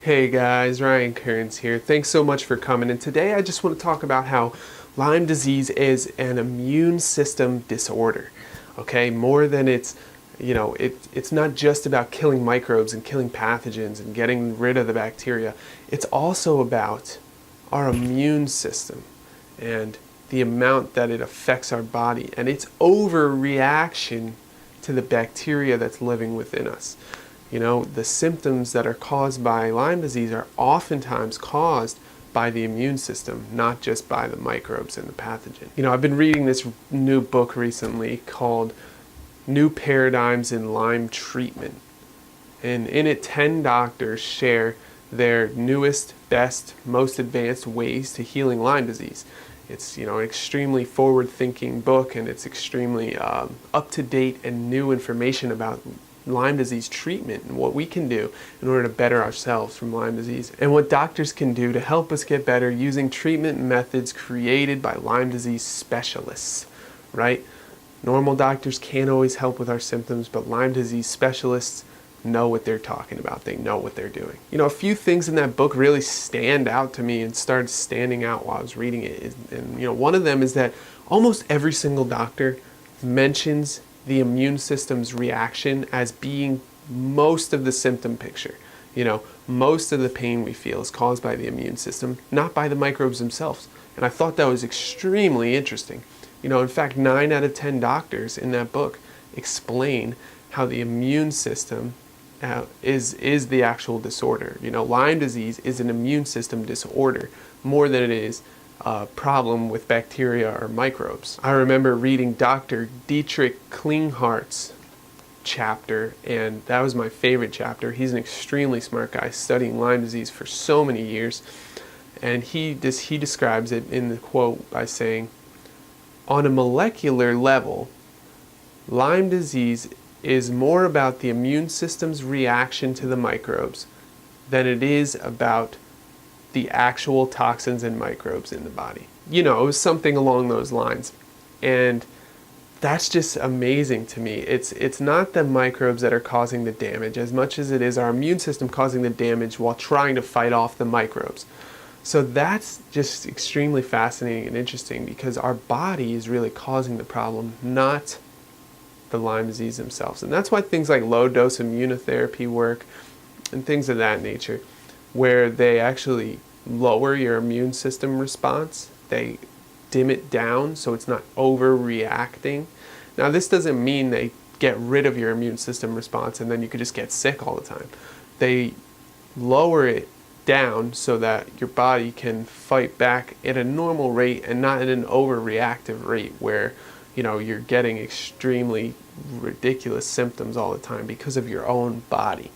Hey guys, Ryan Kearns here. Thanks so much for coming. And today I just want to talk about how Lyme disease is an immune system disorder. Okay, more than it's not just about killing microbes and killing pathogens and getting rid of the bacteria. It's also about our immune system and the amount that it affects our body and its overreaction to the bacteria that's living within us. The symptoms that are caused by Lyme disease are oftentimes caused by the immune system, not just by the microbes and the pathogen. I've been reading this new book recently called New Paradigms in Lyme Treatment. And in it, 10 doctors share their newest, best, most advanced ways to healing Lyme disease. It's an extremely forward-thinking book, and it's extremely up-to-date and new information about Lyme disease treatment and what we can do in order to better ourselves from Lyme disease, and what doctors can do to help us get better using treatment methods created by Lyme disease specialists, right? Normal doctors can't always help with our symptoms, but Lyme disease specialists know what they're talking about. They know what they're doing. A few things in that book really stand out to me and started standing out while I was reading it. And one of them is that almost every single doctor mentions the immune system's reaction as being most of the symptom picture. Most of the pain we feel is caused by the immune system, not by the microbes themselves. And I thought that was extremely interesting. In fact, 9 out of 10 doctors in that book explain how the immune system is the actual disorder. Lyme disease is an immune system disorder more than it is a problem with bacteria or microbes. I remember reading Dr. Dietrich Klinghardt's chapter, and that was my favorite chapter. He's an extremely smart guy studying Lyme disease for so many years, and he describes it in the quote by saying, on a molecular level, Lyme disease is more about the immune system's reaction to the microbes than it is about the actual toxins and microbes in the body. It was something along those lines. And that's just amazing to me. It's not the microbes that are causing the damage as much as it is our immune system causing the damage while trying to fight off the microbes. So that's just extremely fascinating and interesting because our body is really causing the problem, not the Lyme disease themselves. And that's why things like low-dose immunotherapy work and things of that nature, where they actually lower your immune system response. They dim it down so it's not overreacting. Now, this doesn't mean they get rid of your immune system response and then you could just get sick all the time. They lower it down so that your body can fight back at a normal rate and not at an overreactive rate where you're getting extremely ridiculous symptoms all the time because of your own body.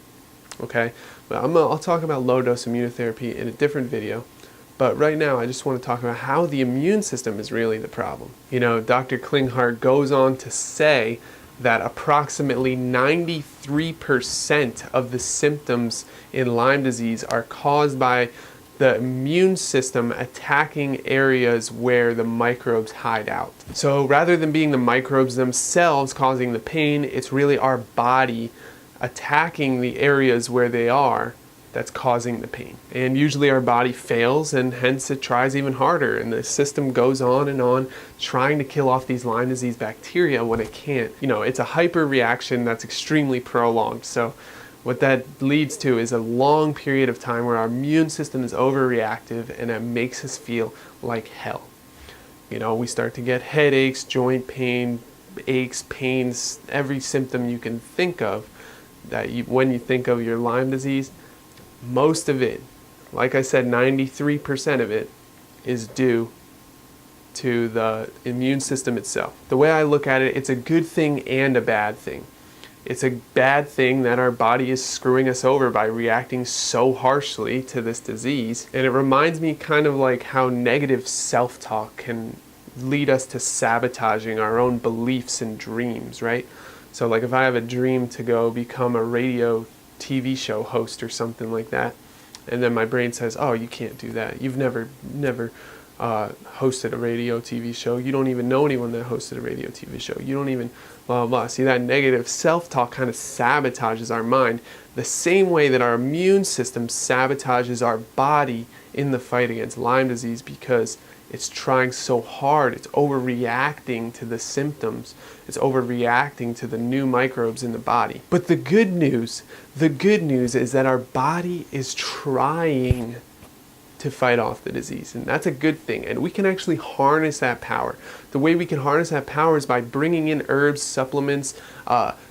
Okay, but I'll talk about low-dose immunotherapy in a different video. But right now, I just want to talk about how the immune system is really the problem. Dr. Klinghardt goes on to say that approximately 93% of the symptoms in Lyme disease are caused by the immune system attacking areas where the microbes hide out. So rather than being the microbes themselves causing the pain, it's really our body attacking the areas where they are that's causing the pain. And usually our body fails, and hence it tries even harder, and the system goes on and on trying to kill off these Lyme disease bacteria when it can't. It's a hyper reaction that's extremely prolonged. So what that leads to is a long period of time where our immune system is overreactive, and it makes us feel like hell. We start to get headaches, joint pain, aches, pains, every symptom you can think of that when you think of your Lyme disease. Most of it, like I said, 93% of it is due to the immune system itself. The way I look at it, it's a good thing and a bad thing. It's a bad thing that our body is screwing us over by reacting so harshly to this disease. And it reminds me kind of like how negative self-talk can lead us to sabotaging our own beliefs and dreams, right? So like if I have a dream to go become a radio TV show host or something like that, and then my brain says, oh, you can't do that. You've never hosted a radio TV show. You don't even know anyone that hosted a radio TV show. You don't even blah, blah, blah. See, that negative self-talk kind of sabotages our mind the same way that our immune system sabotages our body in the fight against Lyme disease, because it's trying so hard. It's overreacting to the symptoms. It's overreacting to the new microbes in the body. But the good news is that our body is trying to fight off the disease, and that's a good thing, and we can actually harness that power. The way we can harness that power is by bringing in herbs, supplements,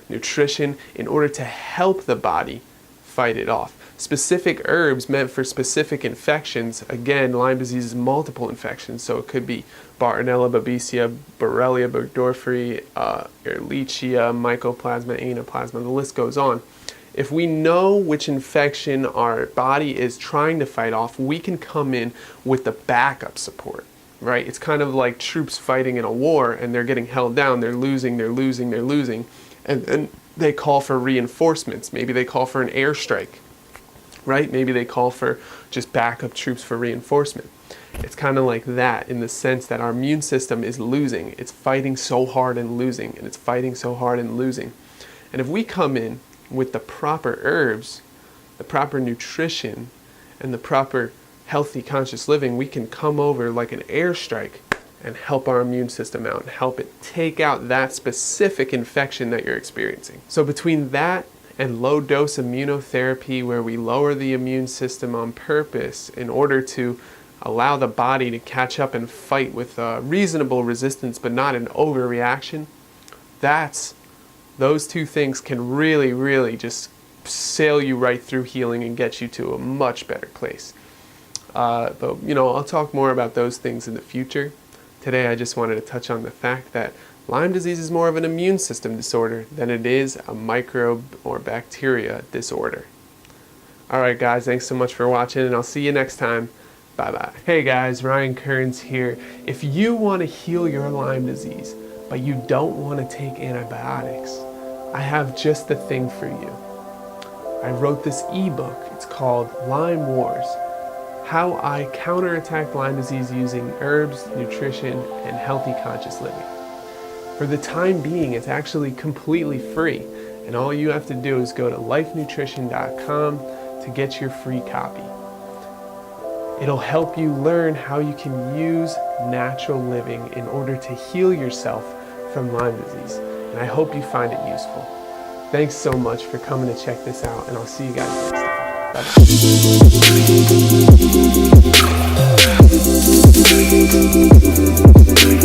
nutrition, in order to help the body fight it off. Specific herbs meant for specific infections. Again, Lyme disease is multiple infections, so it could be Bartonella, Babesia, Borrelia burgdorferi, Ehrlichia, Mycoplasma, Anaplasma, the list goes on. If we know which infection our body is trying to fight off, we can come in with the backup support, right? It's kind of like troops fighting in a war and they're getting held down, they're losing, and then they call for reinforcements. Maybe they call for an airstrike, right? Maybe they call for just backup troops for reinforcement. It's kind of like that, in the sense that our immune system is losing. It's fighting so hard and losing, and it's fighting so hard and losing. And if we come in with the proper herbs, the proper nutrition, and the proper healthy conscious living, we can come over like an airstrike and help our immune system out and help it take out that specific infection that you're experiencing. So between that and low dose immunotherapy, where we lower the immune system on purpose in order to allow the body to catch up and fight with reasonable resistance but not an overreaction, those two things can really just sail you right through healing and get you to a much better place. But I'll talk more about those things in the future. Today I just wanted to touch on the fact that Lyme disease is more of an immune system disorder than it is a microbe or bacteria disorder. Alright guys, thanks so much for watching, and I'll see you next time. Bye-bye. Hey guys, Ryan Kearns here. If you want to heal your Lyme disease, but you don't want to take antibiotics, I have just the thing for you. I wrote this ebook. It's called Lyme Wars: How I Counterattack Lyme Disease Using Herbs, Nutrition, and Healthy Conscious Living. For the time being, it's actually completely free, and all you have to do is go to lifenutrition.com to get your free copy. It'll help you learn how you can use natural living in order to heal yourself from Lyme disease, and I hope you find it useful. Thanks so much for coming to check this out, and I'll see you guys next time. Bye-bye.